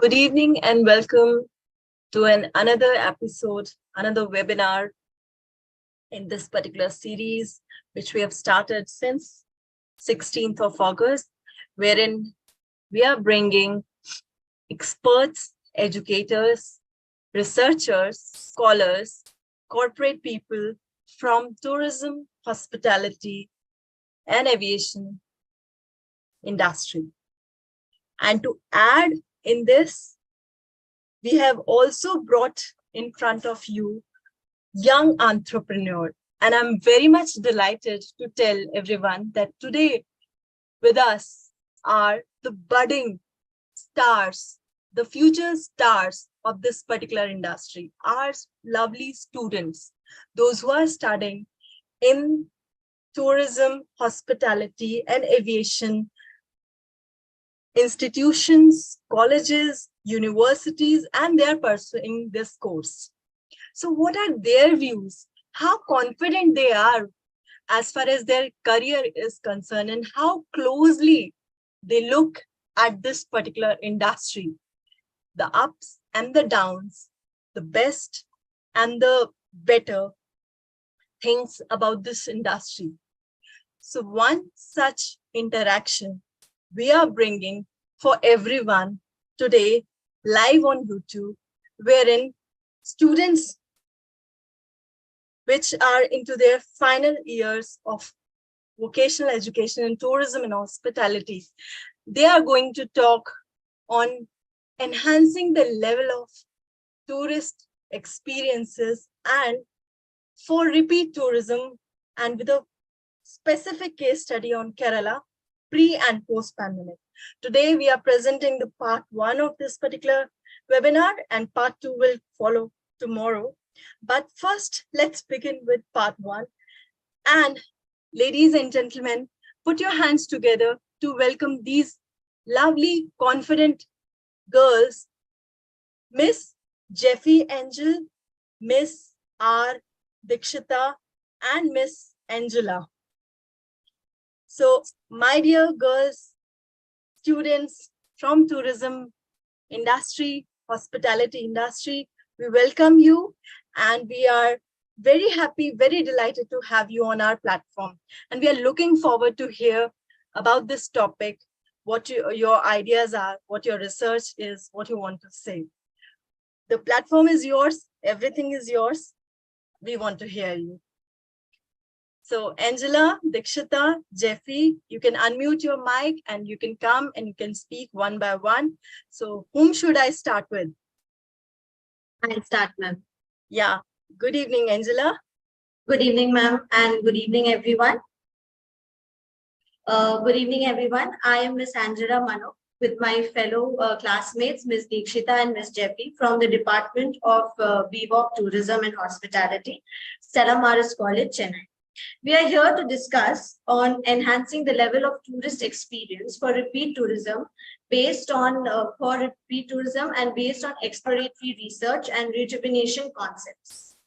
Good evening and welcome to another episode, another webinar in this particular series, which we have started since 16th of August, wherein we are bringing experts, educators, researchers, scholars, corporate people from tourism, hospitality, and aviation industry. And to add in this, we have also brought in front of you young entrepreneur. And I'm very much delighted to tell everyone that today with us are the budding stars, the future stars of this particular industry, our lovely students, those who are studying in tourism, hospitality, and aviation institutions, colleges, universities, and they are pursuing this course. So what are their views? How confident they are as far as their career is concerned, and how closely they look at this particular industry, the ups and the downs, the best and the better things about this industry. So one such interaction we are bringing for everyone today live on YouTube, wherein students which are into their final years of vocational education in tourism and hospitality, they are going to talk on enhancing the level of tourist experiences and for repeat tourism, and with a specific case study on Kerala pre and post pandemic. Today we are presenting the part 1 of this particular webinar, and part 2 will follow tomorrow. But first, let's begin with part 1. And ladies and gentlemen, put your hands together to welcome these lovely, confident girls, Miss Jeffy Aangel, Miss R. Deekshitha, and Miss Angela. So, my dear girls, students from tourism industry, hospitality industry, we welcome you, and we are very happy, very delighted to have you on our platform. And we are looking forward to hear about this topic, what your ideas are, what your research is, what you want to say. The platform is yours, everything is yours. We want to hear you. So Angela, Deekshitha, Jeffy, you can unmute your mic and you can come and you can speak one by one. So whom should I start with? I'll start, ma'am. Yeah. Good evening, Angela. Good evening, ma'am, and good evening, everyone. Good evening, everyone. I am Miss Aangel Manook with my fellow classmates, Miss Deekshitha and Miss Jeffy from the Department of BVoc Tourism and Hospitality, Stella Maris College, Chennai. We are here to discuss on enhancing the level of tourist experience for repeat tourism based on and based on exploratory research and rejuvenation concepts.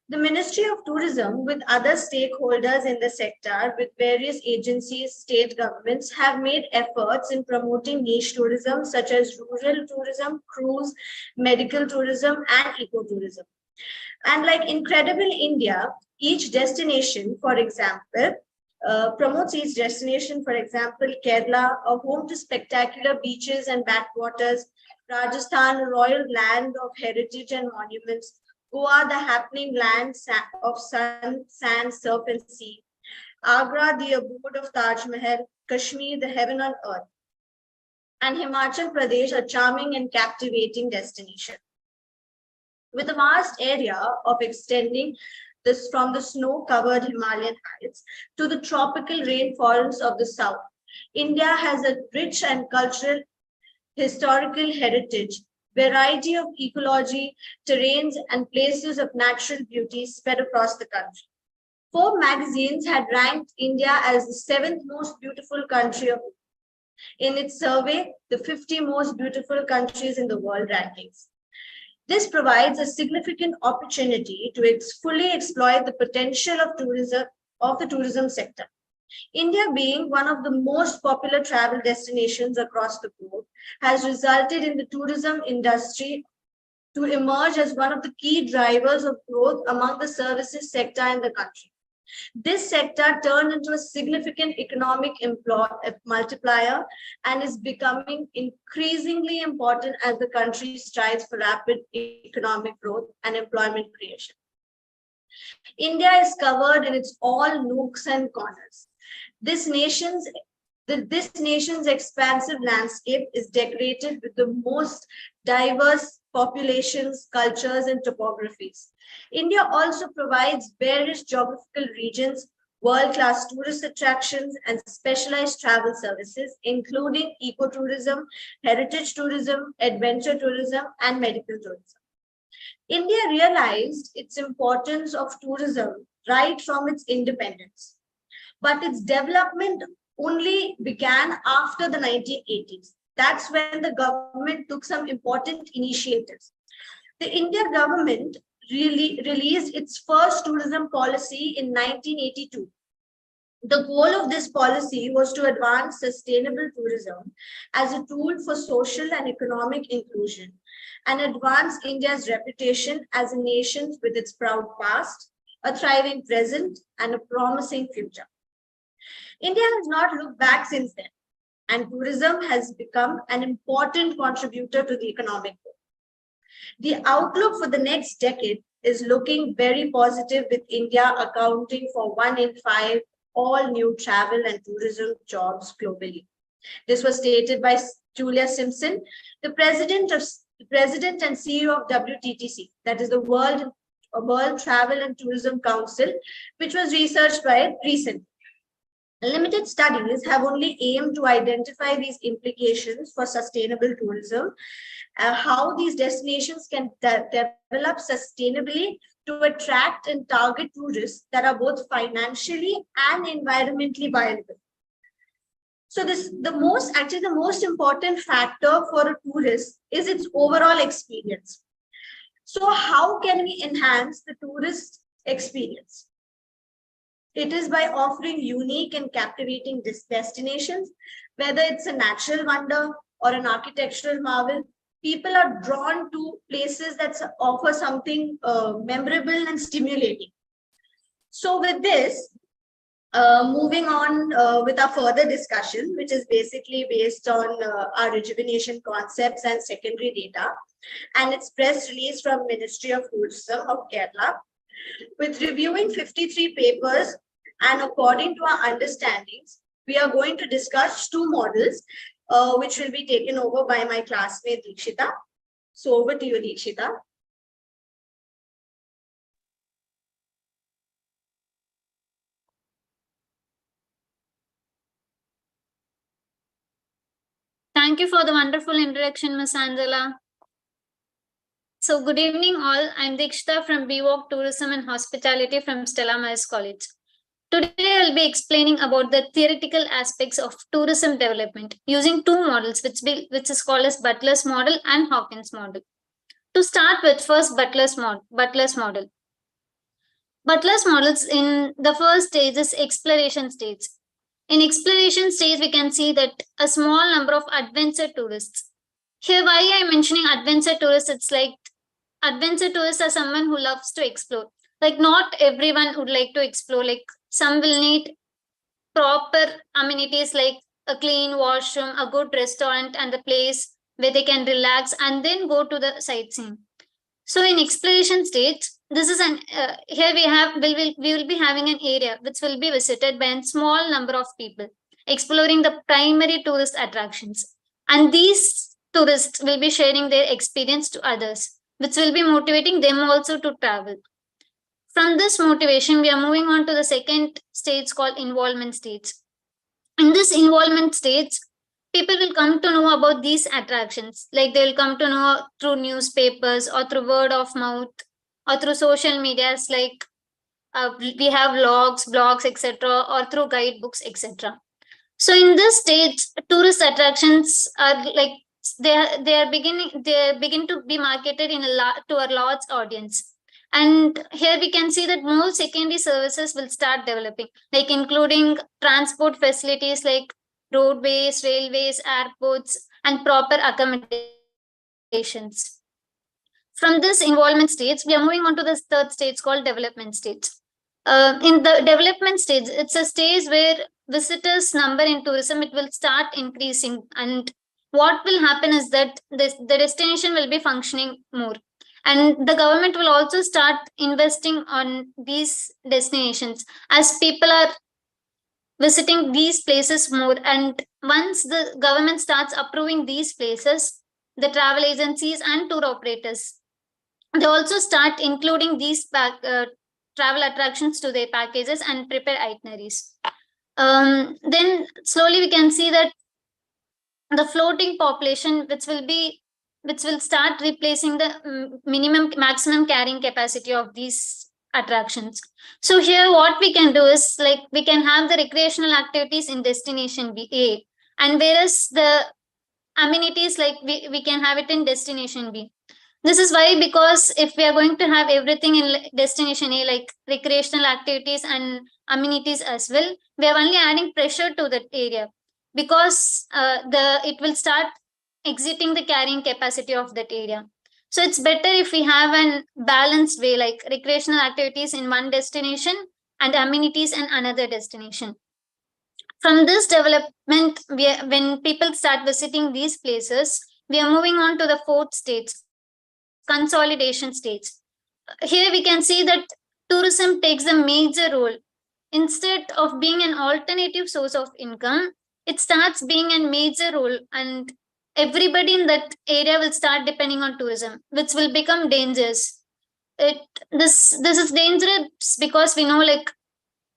The Ministry of Tourism, with other stakeholders in the sector, with various agencies, state governments, have made efforts in promoting niche tourism such as rural tourism, cruise, medical tourism, and ecotourism. And like Incredible India, each destination, for example, promotes each destination, for example, Kerala, a home to spectacular beaches and backwaters, Rajasthan, a royal land of heritage and monuments, Goa, the happening land of sun, sand, surf, and sea, Agra, the abode of Taj Mahal, Kashmir, the heaven on earth, and Himachal Pradesh, a charming and captivating destination. With a vast area of extending this from the snow-covered Himalayan heights to the tropical rainforests of the south, India has a rich and cultural, historical heritage, variety of ecology, terrains, and places of natural beauty spread across the country. Forbes magazines had ranked India as the 7th most beautiful country in its survey, the 50 most beautiful countries in the world rankings. This provides a significant opportunity to fully exploit the potential of the tourism sector. India, being one of the most popular travel destinations across the globe, has resulted in the tourism industry to emerge as one of the key drivers of growth among the services sector in the country. This sector turned into a significant economic multiplier and is becoming increasingly important as the country strives for rapid economic growth and employment creation. India is covered in its all nooks and corners. This nation's expansive landscape is decorated with the most diverse populations, cultures, and topographies. India also provides various geographical regions, world-class tourist attractions, and specialized travel services, including ecotourism, heritage tourism, adventure tourism, and medical tourism. India realized its importance of tourism right from its independence, but its development only began after the 1980s. That's when the government took some important initiatives. The Indian government really released its first tourism policy in 1982. The goal of this policy was to advance sustainable tourism as a tool for social and economic inclusion and advance India's reputation as a nation with its proud past, a thriving present, and a promising future. India has not looked back since then, and tourism has become an important contributor to the economic growth. The outlook for the next decade is looking very positive, with India accounting for 1 in 5 all new travel and tourism jobs globally. This was stated by Julia Simpson, the president and CEO of WTTC, that is the World Travel and Tourism Council, which was researched by it recently. Limited studies have only aimed to identify these implications for sustainable tourism, how these destinations can develop sustainably to attract and target tourists that are both financially and environmentally viable. So the most important factor for a tourist is its overall experience. So how can we enhance the tourist experience? It is by offering unique and captivating destinations, whether it's a natural wonder or an architectural marvel. People are drawn to places that offer something memorable and stimulating. So with this, moving on with our further discussion, which is basically based on our rejuvenation concepts and secondary data, and its press release from Ministry of Tourism of Kerala, with reviewing 53 papers. And according to our understandings, we are going to discuss 2 models, which will be taken over by my classmate Deekshitha. So over to you, Deekshitha. Thank you for the wonderful introduction, Ms. Angela. So good evening all. I'm Deekshitha from BVoc Tourism and Hospitality from Stella Maris College. Today, I'll be explaining about the theoretical aspects of tourism development using 2 models, which is called as Butler's model and Hawkins model. To start with, first Butler's model. Butler's models in the first stage is exploration stage. In exploration stage, we can see that a small number of adventure tourists. Here, why I'm mentioning adventure tourists, it's like adventure tourists are someone who loves to explore. Like not everyone would like to explore, like some will need proper amenities like a clean washroom, a good restaurant, and a place where they can relax and then go to the sightseeing. So in exploration stage, this is an here we will be having an area which will be visited by a small number of people exploring the primary tourist attractions, and these tourists will be sharing their experience to others, which will be motivating them also to travel. From this motivation, we are moving on to the second stage called involvement stage. In this involvement stage, people will come to know about these attractions. Like they'll come to know through newspapers or through word of mouth or through social medias like we have blogs, etc., or through guidebooks, etc. So in this stage, tourist attractions are like they begin to be marketed to a large audience. And here we can see that more secondary services will start developing, like including transport facilities like roadways, railways, airports, and proper accommodations. From this involvement stage, we are moving on to the third stage called development stage. In the development stage, it's a stage where visitors number in tourism, it will start increasing, and what will happen is that the destination will be functioning more, and the government will also start investing on these destinations as people are visiting these places more. And once the government starts approving these places, the travel agencies and tour operators, they also start including these travel attractions to their packages and prepare itineraries. Then slowly we can see that the floating population, which will start replacing the minimum maximum carrying capacity of these attractions. So here what we can do is, like, we can have the recreational activities in destination A, and whereas the amenities, like, we can have it in destination B. This is why, because if we are going to have everything in destination A, like recreational activities and amenities as well, we are only adding pressure to that area, because it will start exiting the carrying capacity of that area. So it's better if we have an balanced way, like recreational activities in one destination and amenities in another destination. From this development, when people start visiting these places, we are moving on to the fourth stage, consolidation stage. Here we can see that tourism takes a major role. Instead of being an alternative source of income, it starts being a major role, and everybody in that area will start depending on tourism, which will become dangerous. It this is dangerous because we know, like,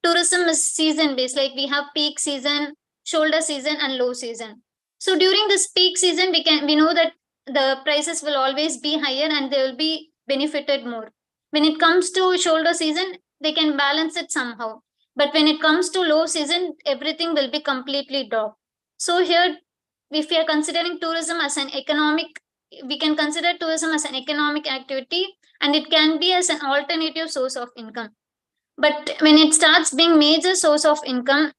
tourism is season based, like we have peak season, shoulder season, and low season. So during this peak season, we know that the prices will always be higher and they will be benefited more. When it comes to shoulder season, they can balance it somehow, but when it comes to low season, everything will be completely dropped. So here, if we are considering tourism as an economic, we can consider tourism as an economic activity, and it can be as an alternative source of income. But when it starts being major source of income,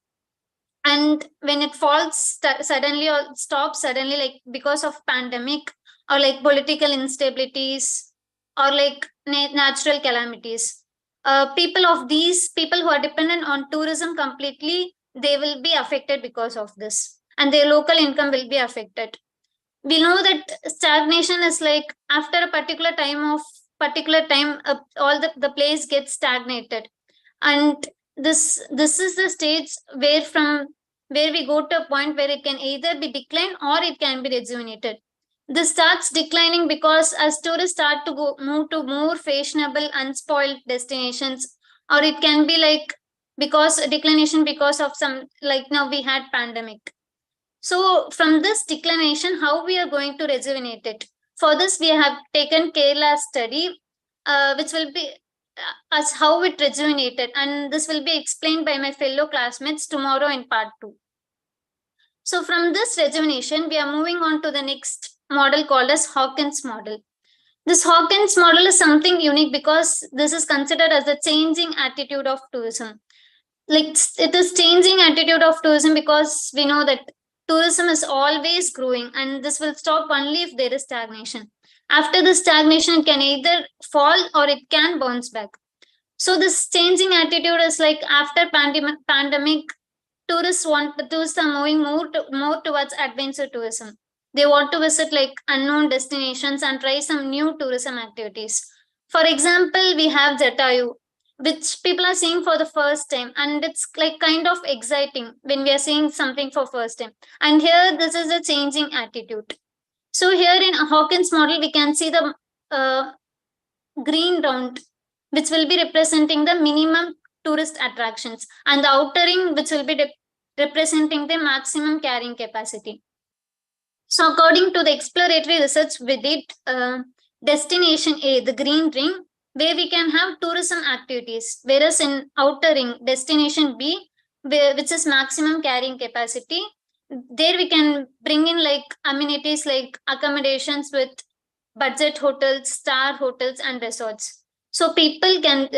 and when it falls suddenly or stops suddenly, like because of pandemic, or like political instabilities, or like natural calamities, people who are dependent on tourism completely, they will be affected because of this, and their local income will be affected. We know that stagnation is like after a particular time, all the place gets stagnated, and this is the stage where we go to a point where it can either be declined or it can be rejuvenated. This starts declining because as tourists start to move to more fashionable, unspoiled destinations, or it can be like because declination because of some, like now we had pandemic. So from this declination, how we are going to rejuvenate it? For this, we have taken Kerala study, which will be as how it rejuvenated, and this will be explained by my fellow classmates tomorrow in part 2. So from this rejuvenation, we are moving on to the next model called as Hawkins model. This Hawkins model is something unique because this is considered as the changing attitude of tourism. Like, it is changing attitude of tourism because we know that tourism is always growing, and this will stop only if there is stagnation. After the stagnation, it can either fall or it can bounce back. So this changing attitude is like after pandemic, tourists are moving more towards adventure tourism. They want to visit like unknown destinations and try some new tourism activities. For example, we have Jatayu, which people are seeing for the first time, and it's like kind of exciting when we are seeing something for first time. And here, this is a changing attitude. So here in a Hawkins model, we can see the green round, which will be representing the minimum tourist attractions, and the outer ring, which will be representing the maximum carrying capacity. So according to the exploratory research we did, destination A, the green ring, where we can have tourism activities, whereas in outer ring, destination B, which is maximum carrying capacity, there we can bring in like amenities like accommodations with budget hotels, star hotels, and resorts. So people can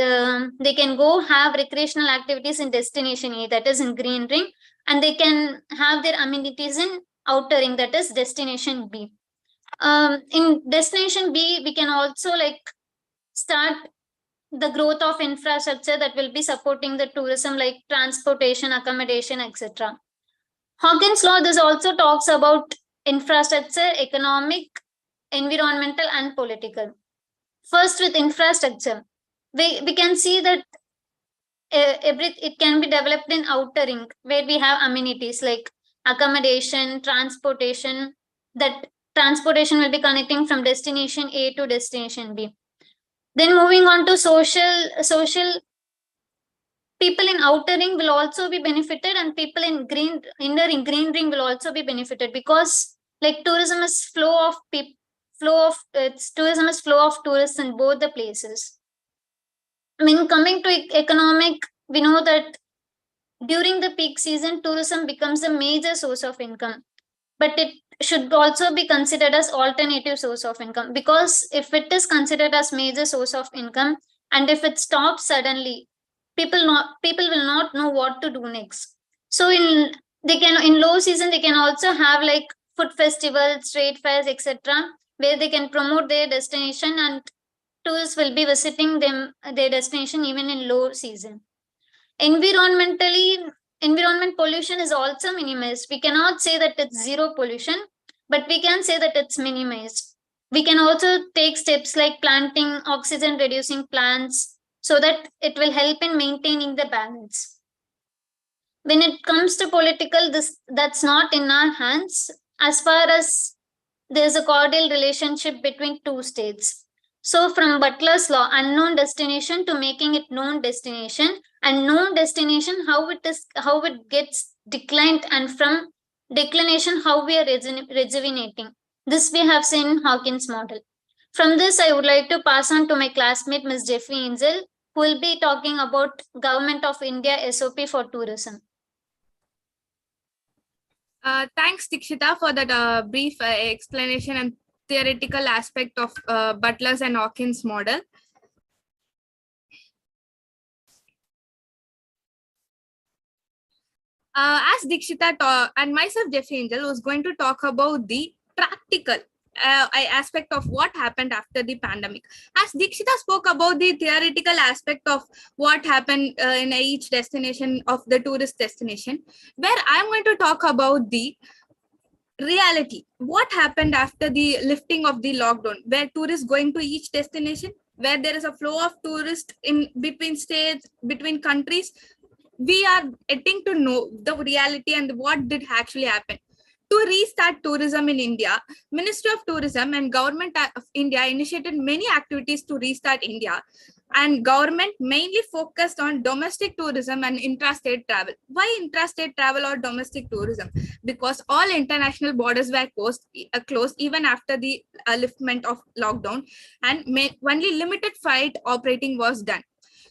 they can go have recreational activities in destination A, that is in green ring, and they can have their amenities in outer ring, that is destination B. In destination B, we can also like start the growth of infrastructure that will be supporting the tourism, like transportation, accommodation, etc. Hawkins law, this also talks about infrastructure, economic, environmental, and political. First, with infrastructure, we can see that it can be developed in outer ring where we have amenities like accommodation, transportation. That transportation will be connecting from destination A to destination B. Then moving on to social, people in outer ring will also be benefited, and people in inner ring, green ring will also be benefited, because like tourism is flow of people, tourism is flow of tourists in both the places. I mean, coming to economic, we know that during the peak season, tourism becomes a major source of income, but it should also be considered as alternative source of income, because if it is considered as major source of income and if it stops suddenly, people will not know what to do next. So in low season they can also have like food festivals, trade fairs, etc., where they can promote their destination, and tourists will be visiting their destination even in low season. Environmentally, environment pollution is also minimized. We cannot say that it's zero pollution, but we can say that it's minimized. We can also take steps like planting oxygen reducing plants, so that it will help in maintaining the balance. When it comes to political, this that's not in our hands, as far as there's a cordial relationship between two states. So from Butler's law, unknown destination to making it known destination, and known destination, how it gets declined, and from declination how we are rejuvenating. This we have seen in Hawkins model. From this, I would like to pass on to my classmate Ms. Jeffy Aangel, who will be talking about Government of India SOP for tourism. Thanks, Deekshitha, for that brief explanation and theoretical aspect of Butler's and Hawkins model. As Deekshitha and myself, Jeffy Aangel, was going to talk about the practical aspect of what happened after the pandemic. As Deekshitha spoke about the theoretical aspect of what happened in each destination of the tourist destination, where I'm going to talk about the reality. What happened after the lifting of the lockdown, where tourists going to each destination, where there is a flow of tourists in between states, between countries. We are getting to know the reality and what did actually happen. To restart tourism in India, Ministry of Tourism and Government of India initiated many activities to restart India, and government mainly focused on domestic tourism and intrastate travel. Why intrastate travel or domestic tourism? Because all international borders were closed even after the liftment of lockdown, and only limited flight operating was done.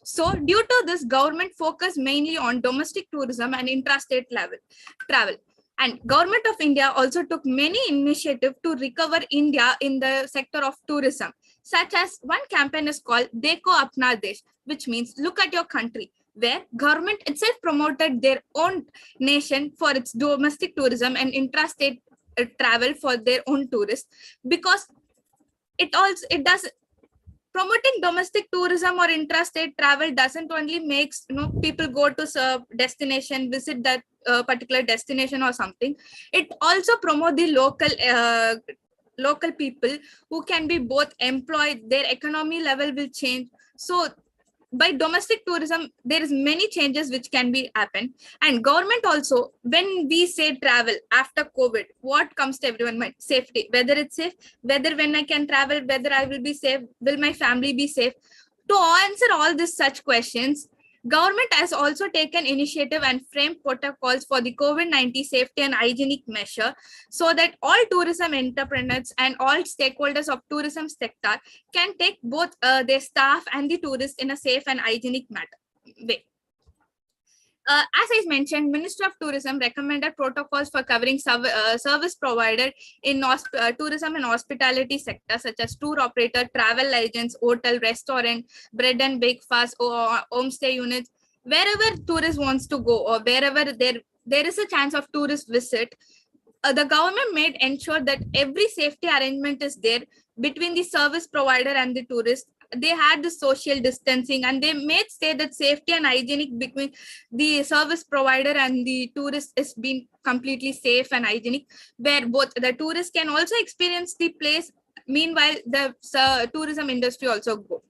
So due to this, government focused mainly on domestic tourism and intrastate travel. And Government of India also took many initiatives to recover India in the sector of tourism, such as one campaign is called Dekho Apna Desh, which means look at your country, where government itself promoted their own nation for its domestic tourism and intrastate travel for their own tourists, because it does promoting domestic tourism or intrastate travel doesn't only makes people go to destination, visit that particular destination or something. It also promote the local people who can be both employed, their economy level will change. So by domestic tourism, there is many changes which can be happen. And government also, when we say travel after COVID, what comes to everyone mind? Safety, whether it's safe, whether when I can travel, whether I will be safe, will my family be safe? To answer all these such questions, government has also taken initiative and framed protocols for the COVID-19 safety and hygienic measure, so that all tourism entrepreneurs and all stakeholders of tourism sector can take both their staff and the tourists in a safe and hygienic way. As I mentioned, Ministry of Tourism recommended protocols for covering service provided in tourism and hospitality sector, such as tour operator, travel agents, hotel, restaurant, bread and breakfast, or homestay units. Wherever tourist wants to go, or wherever there is a chance of tourist visit, the government made ensure that every safety arrangement is there between the service provider and the tourist. They had the social distancing, and they made say that safety and hygienic between the service provider and the tourist is being completely safe and hygienic, where both the tourist can also experience the place, meanwhile the tourism industry also go.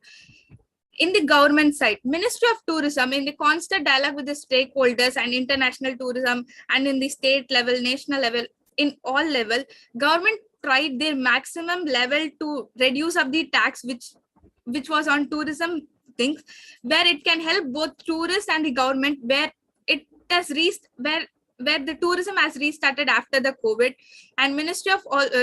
In the government side, Ministry of Tourism, in the constant dialogue with the stakeholders and international tourism, and in the state level, national level, in all level, government tried their maximum level to reduce up the tax which was on tourism things, where it can help both tourists and the government, where it has reached where the tourism has restarted after the COVID, and Ministry of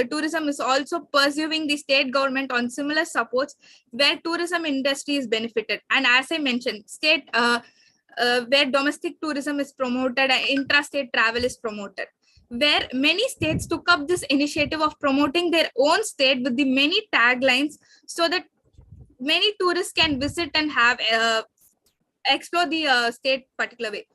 Tourism is also pursuing the state government on similar supports where tourism industry is benefited. And as I mentioned, state where domestic tourism is promoted and intrastate travel is promoted, where many states took up this initiative of promoting their own state with the many taglines, so that many tourists can visit and have explore the state particular way.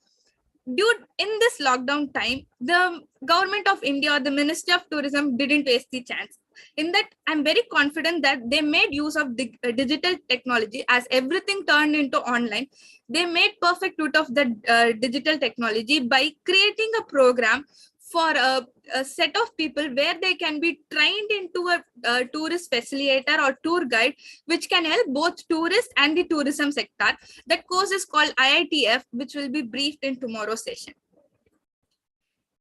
In this lockdown time, the government of India or the Ministry of Tourism didn't waste the chance. In that, I'm very confident that they made use of digital technology. As everything turned into online, they made perfect use of the digital technology by creating a program for a set of people where they can be trained into a tourist facilitator or tour guide, which can help both tourists and the tourism sector. That course is called IITF, which will be briefed in tomorrow's session.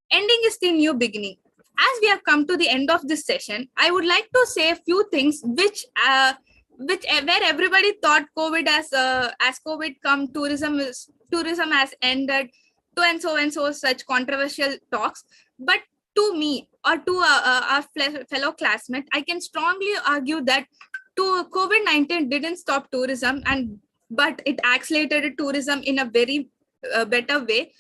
Ending is the new beginning. As we have come to the end of this session, I would like to say a few things which where everybody thought COVID as COVID come, tourism has ended, and so such controversial talks. But to me, or to our fellow classmates, I can strongly argue that COVID-19 didn't stop tourism, but it accelerated tourism in a very better way.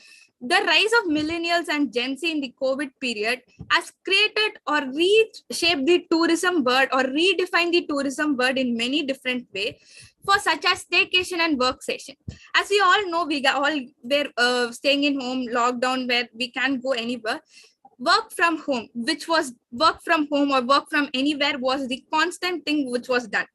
The rise of millennials and Gen Z in the COVID period has created or reshaped the tourism word or redefined the tourism word in many different ways, for such as staycation and work session. As we all know, we all were staying in home, lockdown, where we can't go anywhere. Work from home, which was work from home or work from anywhere, was the constant thing which was done.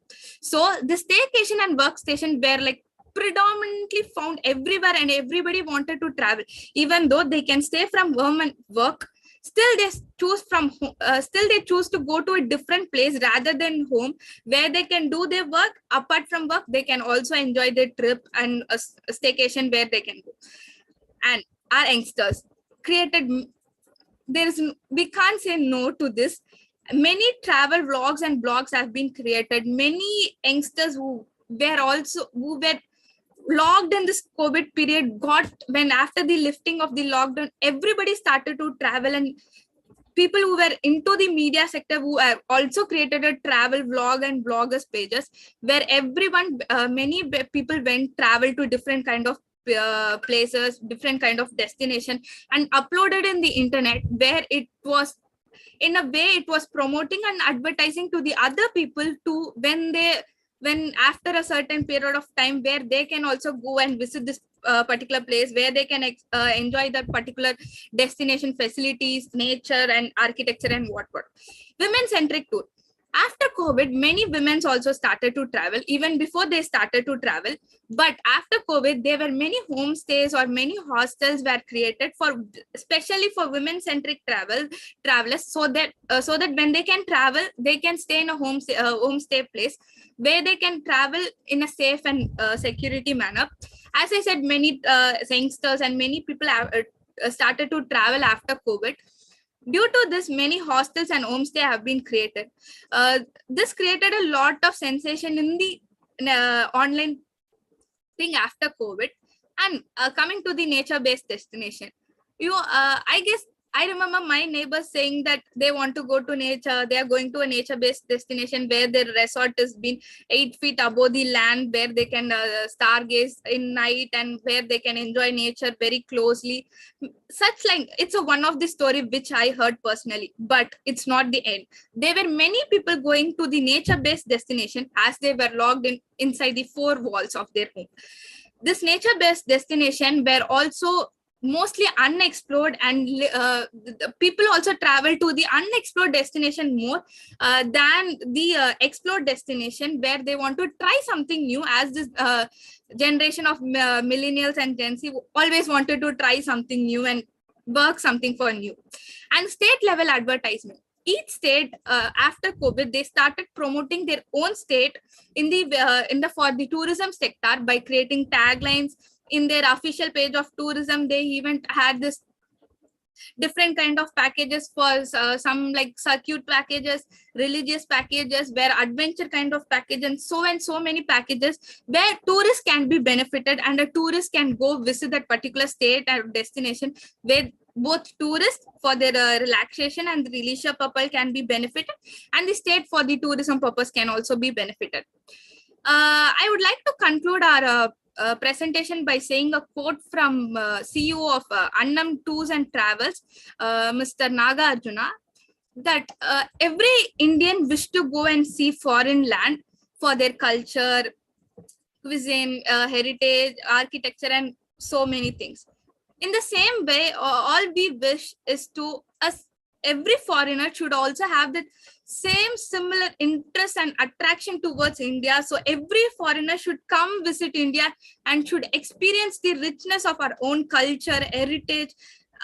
So the staycation and workstation were like predominantly found everywhere, and everybody wanted to travel, even though they can stay from home and work. Still they choose to go to a different place rather than home, where they can do their work. Apart from work, they can also enjoy their trip and a staycation where they can go. And our youngsters created, we can't say no to this. Many travel vlogs and blogs have been created. Many youngsters who were logged in this COVID period when after the lifting of the lockdown, everybody started to travel, and people who were into the media sector who have also created a travel vlog and bloggers pages, where many people travel to different kind of places, different kind of destination, and uploaded in the internet, where it was in a way it was promoting and advertising to the other people to when after a certain period of time, where they can also go and visit this particular place, where they can enjoy that particular destination facilities, nature and architecture and whatnot. Women-centric tour. After COVID, many women also started to travel, even before they started to travel. But after COVID, there were many homestays or many hostels were created especially for women-centric travelers, so that when they can travel, they can stay in a homestay place where they can travel in a safe and security manner. As I said, many youngsters and many people have started to travel after COVID. Due to this, many hostels and homestay have been created. This created a lot of sensation in the online thing after COVID. And coming to the nature-based destination, I guess I remember my neighbors saying that they want to go to nature. They are going to a nature-based destination where their resort has been 8 feet above the land, where they can stargaze in night and where they can enjoy nature very closely. Such like it's a one of the story which I heard personally, but it's not the end. There were many people going to the nature-based destination as they were locked in inside the four walls of their home. This nature-based destination were also mostly unexplored, and the people also travel to the unexplored destination more than the explored destination, where they want to try something new, as this generation of millennials and Gen Z always wanted to try something new and work something for new. And state level advertisement, each state after COVID, they started promoting their own state in the for the tourism sector by creating taglines in their official page of tourism. They even had this different kind of packages for some like circuit packages, religious packages, where adventure kind of package, and so many packages where tourists can be benefited, and a tourist can go visit that particular state or destination, where both tourists for their relaxation and the leisure purpose can be benefited, and the state for the tourism purpose can also be benefited. I would like to conclude our presentation by saying a quote from CEO of Annam Tours and Travels, Mr. Naga Arjuna, that every Indian wish to go and see foreign land for their culture, cuisine, heritage, architecture, and so many things. In the same way, all we wish is to us. Every foreigner should also have that same similar interest and attraction towards India. So every foreigner should come visit India and should experience the richness of our own culture, heritage,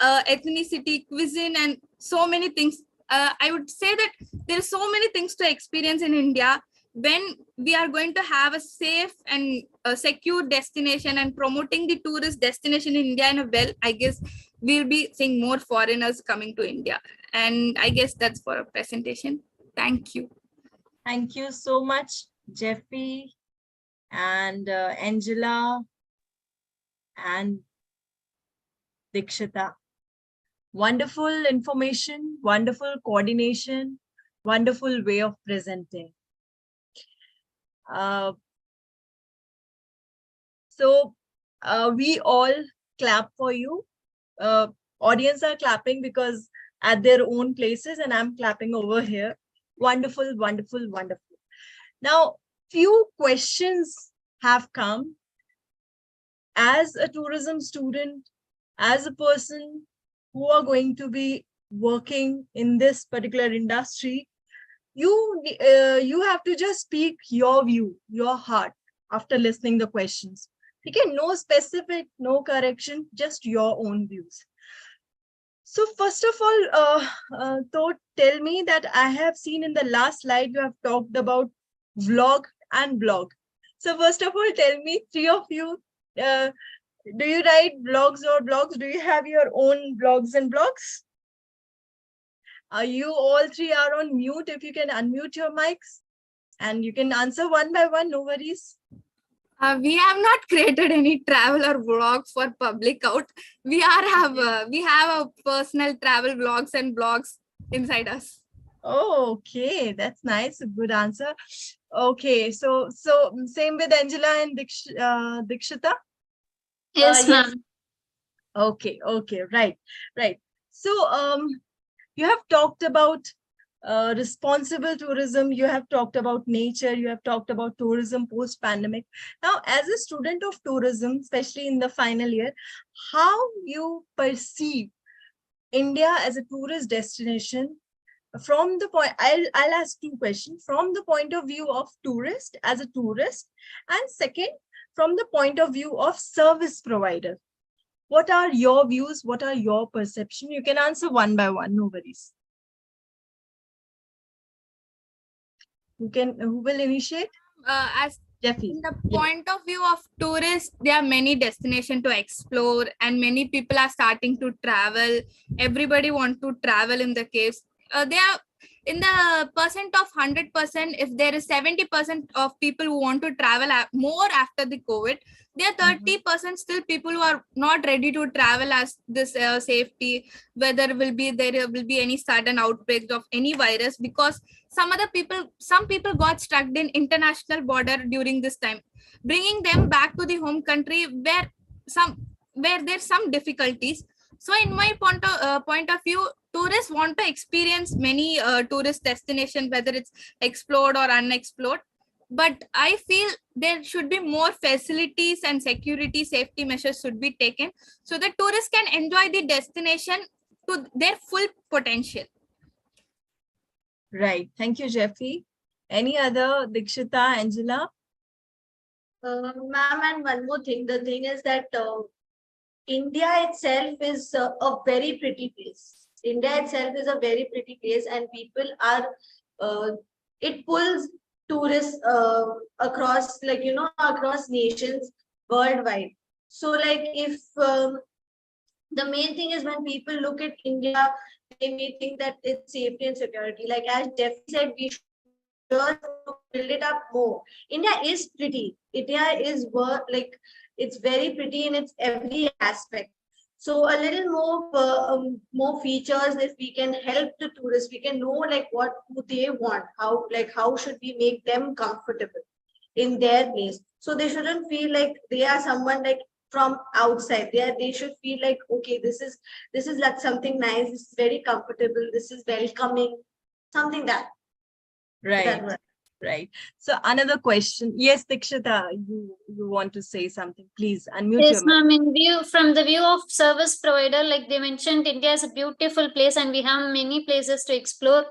ethnicity, cuisine, and so many things. I would say that there are so many things to experience in India. When we are going to have a safe and a secure destination and promoting the tourist destination in India in a well, I guess we'll be seeing more foreigners coming to India. And I guess that's for a presentation. Thank you. Thank you so much, Jeffy and Angela and Deekshitha. Wonderful information, wonderful coordination, wonderful way of presenting. We all clap for you. Audience are clapping because at their own places, and I'm clapping over here. Wonderful, wonderful, wonderful. Now, few questions have come. As a tourism student, as a person who are going to be working in this particular industry, you have to just speak your view, your heart after listening the questions. Okay, no specific, no correction, just your own views. So first of all, tell me that I have seen in the last slide you have talked about vlog and blog. So first of all, tell me, three of you, do you write blogs or blogs? Do you have your own blogs and blogs? You all three are on mute. If you can unmute your mics and you can answer one by one, no worries. We have not created any travel or vlogs for public out. We have a personal travel vlogs and blogs inside us. Oh, okay, that's nice. A good answer. Okay, so same with Angela and Deekshitha. Yes, ma'am. Okay, right. So you have talked about responsible tourism, you have talked about nature, you have talked about tourism post-pandemic. Now, as a student of tourism, especially in the final year, how you perceive India as a tourist destination from the point, I'll ask two questions, from the point of view of tourist, as a tourist, and second, from the point of view of service provider. What are your views? What are your perception? You can answer one by one, no worries. Who will initiate? As Jeffy. in the point of view of tourists, there are many destinations to explore, and many people are starting to travel. Everybody wants to travel in the caves. They are in the percent of 100%. If there is 70% of people who want to travel more after the COVID, there are 30% still people who are not ready to travel as this safety, whether there will be any sudden outbreak of any virus, because some people got stuck in international border during this time, bringing them back to the home country where there's some difficulties. So in my point of view, tourists want to experience many tourist destinations, whether it's explored or unexplored, but I feel there should be more facilities and security safety measures should be taken so that tourists can enjoy the destination to their full potential. Right. Thank you, Jeffy. Any other, Deekshitha, Angela? Ma'am, and one more thing. The thing is that India itself is a very pretty place. India itself is a very pretty place, and people are, it pulls tourists across, like, across nations worldwide. So, like, if the main thing is when people look at India, they may think that it's safety and security. Like as Jeffy said, we should build it up more. India is pretty. India is like it's very pretty in its every aspect. So a little more features, if we can help the tourists, we can know like who they want, how should we make them comfortable in their place. So they shouldn't feel like they are someone like from outside. They should feel like, okay, this is like something nice, this is very comfortable, this is welcoming, something that. Right. Right. So another question. Yes, Deekshitha, you want to say something? Please unmute Yes, your mic. ma'am. From the view of service provider, like they mentioned, India is a beautiful place and we have many places to explore.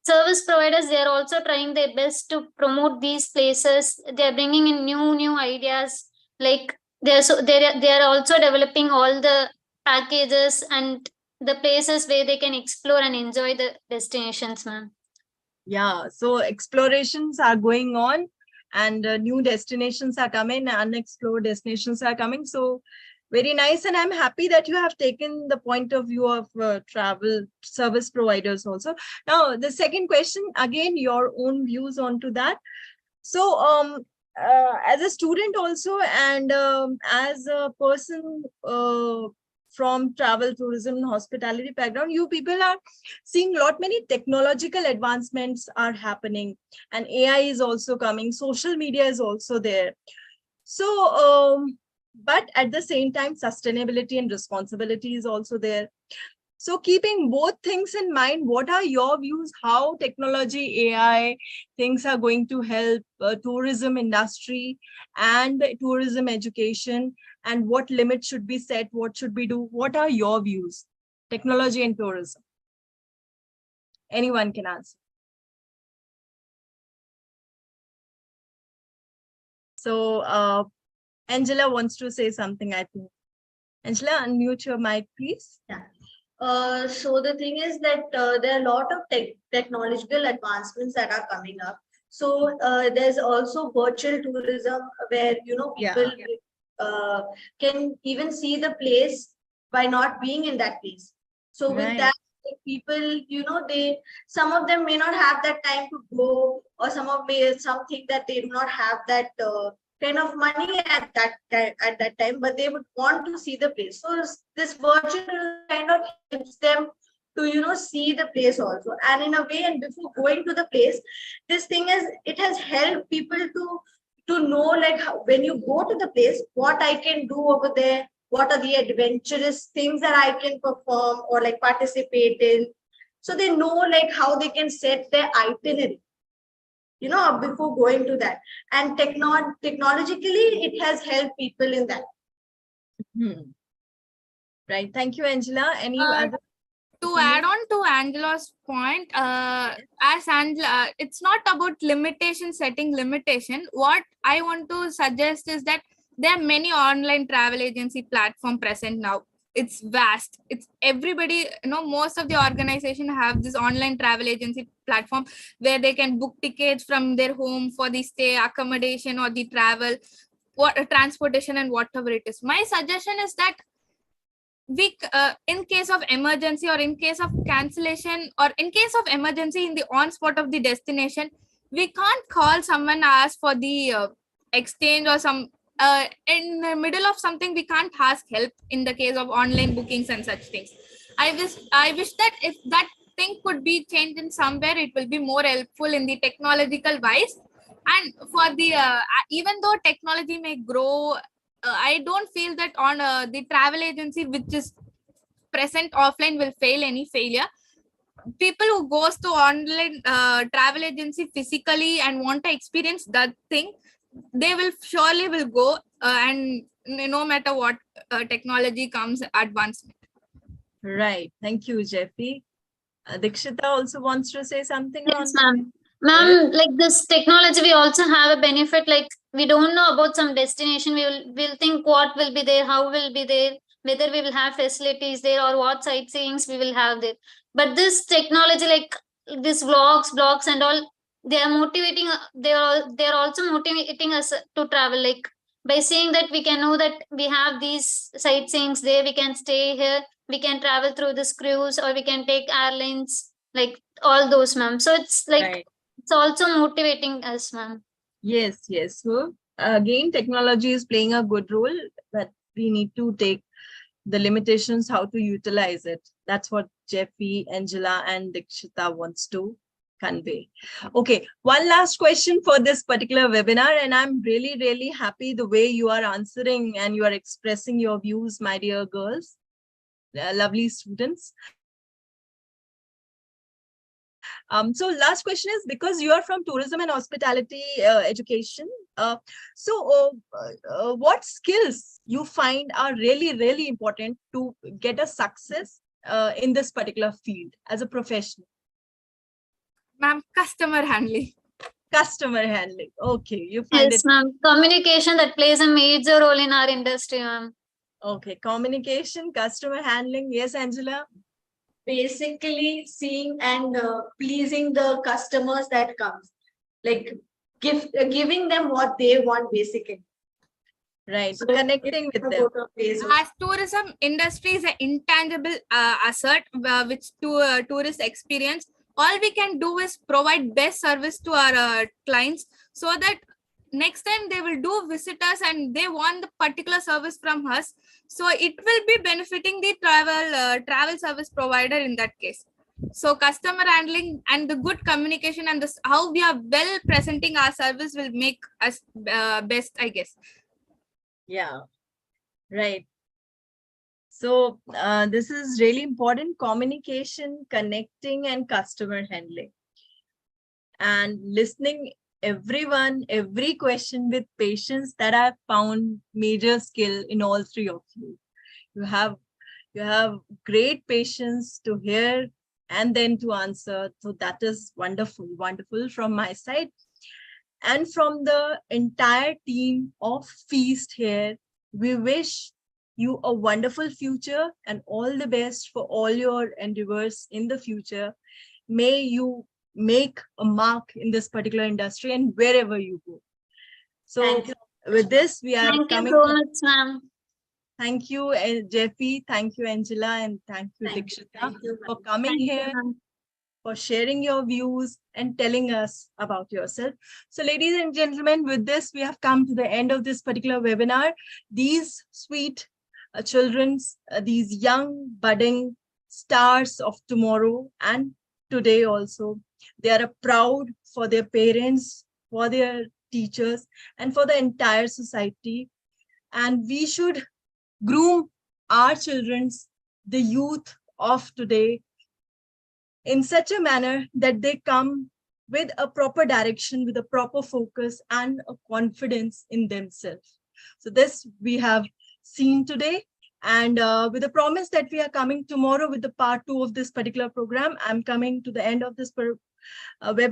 Service providers, they are also trying their best to promote these places. They are bringing in new ideas. Like they are also developing all the packages and the places where they can explore and enjoy the destinations, ma'am. Yeah, so explorations are going on and new destinations are coming, unexplored destinations are coming. So very nice. And I'm happy that you have taken the point of view of travel service providers also. Now, the second question, again, your own views onto that. So as a student also, and as a person from travel, tourism, and hospitality background, you people are seeing many technological advancements are happening, and AI is also coming, social media is also there. So, but at the same time, sustainability and responsibility is also there. So keeping both things in mind, what are your views, how technology, AI things are going to help tourism industry and tourism education, and what limits should be set, what should we do? What are your views, technology and tourism? Anyone can answer. So Angela wants to say something, I think. Angela, unmute your mic, please. Yeah. So the thing is that there are a lot of technological advancements that are coming up. So there's also virtual tourism where people can even see the place by not being in that place. So with that, people, some of them may not have that time to go, or something that they do not have that kind of money at that time, but they would want to see the place. So this virtual kind of helps them to see the place also. And in a way, and before going to the place, this thing it has helped people to know, like when you go to the place, what I can do over there, what are the adventurous things that I can perform or like participate in. So they know like how they can set their itinerary, before going to that. And technologically, it has helped people in that. Right. Thank you, Angela. Any other? To add on to Angela's point, as Angela, it's not about setting limitation. What I want to suggest is that there are many online travel agency platform present now. It's vast. It's everybody, most of the organization have this online travel agency platform where they can book tickets from their home for the stay, accommodation, or the travel, transportation, and whatever it is. My suggestion is that we, in case of emergency or in case of cancellation or in case of emergency in the on spot of the destination, we can't call someone, ask for the exchange or some in the middle of something, we can't ask help in the case of online bookings and such things. I wish that if that thing could be changed in somewhere, it will be more helpful in the technological wise. And for the even though technology may grow, I don't feel that on the travel agency which is present offline will fail any failure. People who goes to online travel agency physically and want to experience that thing, they will surely will go, and no matter what technology comes advancement. Right. Thank you, Jeffy. Deekshitha also wants to say something Yes, on. ma'am. Ma'am, like this technology, we also have a benefit. Like we don't know about some destination. We'll think what will be there, how will be there, whether we will have facilities there or what sightseeings we will have there. But this technology, like this blogs and all, they are motivating. They are also motivating us to travel. Like by saying that we can know that we have these sightseeings there, we can stay here, we can travel through this cruise, or we can take airlines, like all those, ma'am. So it's like Right. it's also motivating us, ma'am. Yes, yes. So again, technology is playing a good role, but we need to take the limitations, how to utilize it. That's what Jeffy, Angela, and Deekshitha wants to convey. Okay, one last question for this particular webinar, and I'm really, really happy the way you are answering and you are expressing your views, my dear girls, lovely students. So last question is, because you are from tourism and hospitality education, what skills you find are really, really important to get a success in this particular field as a professional? Ma'am, customer handling. Customer handling. Okay, you find Yes, it. ma'am. Communication, that plays a major role in our industry, ma'am. Okay, communication, customer handling. Yes, Angela. Basically seeing and pleasing the customers that comes, like giving them what they want basically. Right, So connecting with them. both of ways. As tourism industry is an intangible asset which tourists experience, all we can do is provide best service to our clients, so that next time they will do visit us and they want the particular service from us. So it will be benefiting the travel service provider in that case. So customer handling and the good communication and this how we are well presenting our service will make us best, I guess. Yeah, right. So this is really important: communication, connecting, and customer handling. And listening everyone, every question with patience, that I've found major skill in all three of you. You have great patience to hear and then to answer. So that is wonderful, wonderful from my side. And from the entire team of Feast here, we wish you a wonderful future and all the best for all your endeavors in the future. May you make a mark in this particular industry and wherever you go. So Thank you. with this, we are Thank you coming. so much, ma'am. Thank you, Jeffy. Thank you, Angela. And thank you, Deekshitha, for coming Thank you, here, ma'am. for sharing your views and telling us about yourself. So ladies and gentlemen, with this, we have come to the end of this particular webinar. These sweet children, these young budding stars of tomorrow and today also, they are proud for their parents, for their teachers, and for the entire society. And we should groom our children, the youth of today, in such a manner that they come with a proper direction, with a proper focus and a confidence in themselves. So this we have seen today. And with the promise that we are coming tomorrow with the part 2 of this particular program, I'm coming to the end of this webinar.